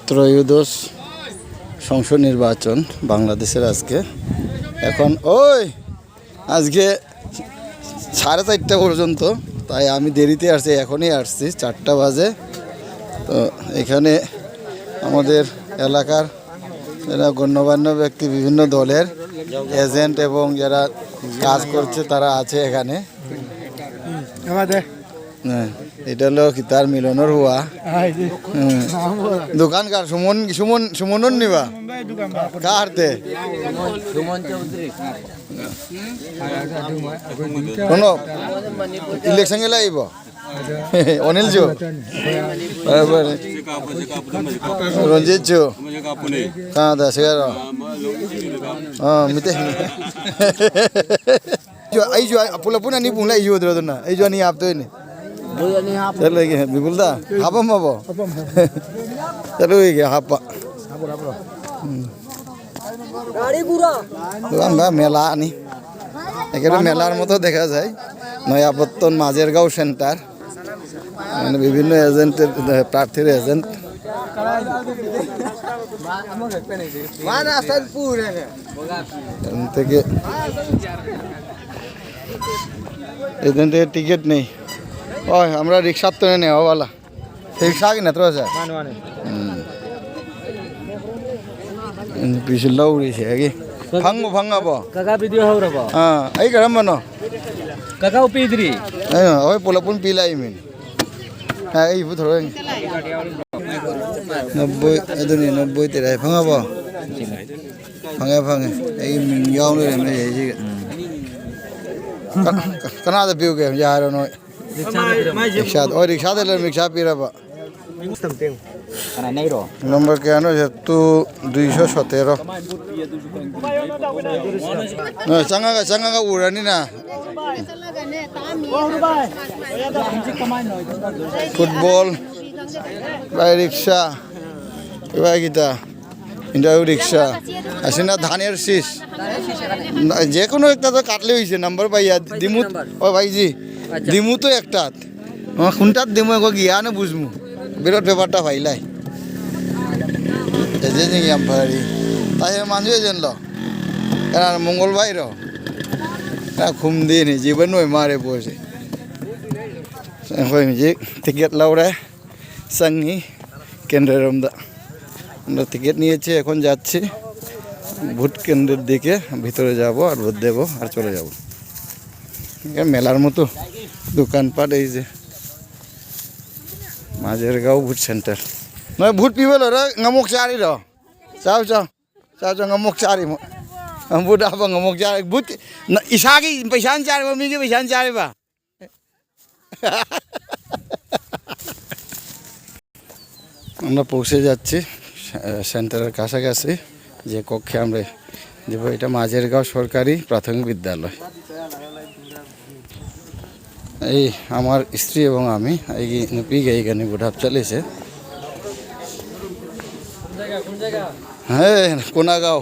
ত্রয়োদশ সংসদ নির্বাচন বাংলাদেশের আজকে এখন আজকে 4:30 পর্যন্ত, তাই আমি দেরিতে আসছি, এখনই আসছি 4টা বাজে। তো এখানে আমাদের এলাকার যারা গণ্যমান্য ব্যক্তি, বিভিন্ন দলের এজেন্ট এবং যারা কাজ করছে তারা আছে এখানে। এটা হলো তার মিলনের হুয়া দোকানকার সুমন সুমন সুমনন নিবা কারতে কোনো ইলেকশন গেলে আইব অনিল চো রঞ্জিত চো কাঁ দা সেগার মিতে आई जो पुला पुना नहीं पुला यो दरो ना आई जो नहीं आप तो नहीं चलो ये बिल्कुल दा हापम बाबो चलो ये हापा गाड़ी पूरा तो আমরা মেলা নি এখানে মেলার মতো দেখা যায় নয়াপত্তন মাঝেরগাঁও সেন্টার, মানে বিভিন্ন এজেন্টের প্রার্থীর এজেন্ট থেকে এজেন্টের টিকিট নেই। আমরা রিক্সার তো নেওয়া বলা রিক্সা কিনা তো আছে পিছলা উড়িছে কি ফাঙ্গো ফাঙ্গাবো কাকা ভিডিও হও রব হ্যাঁ এই গরম বনো কাকা উপিদ্রি ওই পোলাপুন পিলাই মিন হ্যাঁ এই ধরো 90 এদনি 90 তেরা ফাঙ্গাবো ফাঙ্গা ফাঙ্গে এই মিয়াও রে মে এই कना पियो के यार रिक्शा और रिक्शा दे रिक्शा पी रहा नंबर क्या नो तू 217 चंगा का उड़ानी ना football by rickshaw by Gita India rickshaw আসিনা ধানের শীষ যে কোনো একটা তো কাটলে হয়েছে নাম্বার পাইয়া দিমু ও ভাইজি দিমু তো একটা কোনটার দিমু এগো গিয়া না বুঝমু বিরাট ব্যাপারটা ভাইলাই এই যে গিয়াম পারি তাই মানুষ জানলো কারণ মঙ্গলবার খুম দিন জীবন নয় মারে বসে যে টিকিট লাউরে সঙ্গী কেন্দ্রের আমরা টিকিট নিয়েছি, এখন যাচ্ছি ভোট কেন্দ্রের দিকে, ভিতরে যাব আর ভোট দেবো আর চলে যাব। মেলার মতো দোকানপাট, এই যে মাঝেরগাঁও ভোট সেন্টার নয় ভোট পিবল রে ngamuk cari ro sao sao sao cho ngamuk cari vote apa ngamuk cari vote isagi paisan cari ba mingi paisan cari ba আমরা পৌঁছে যাচ্ছি সেন্টারের কাছাকাছি, যে কক্ষে আমরা দেব এটা মাঝেরগাঁও সরকারি প্রাথমিক বিদ্যালয়। এই আমার স্ত্রী এবং আমি এই নুপি এইখানে বুড়াপ চলেছে। হ্যাঁ কোনাগাঁও।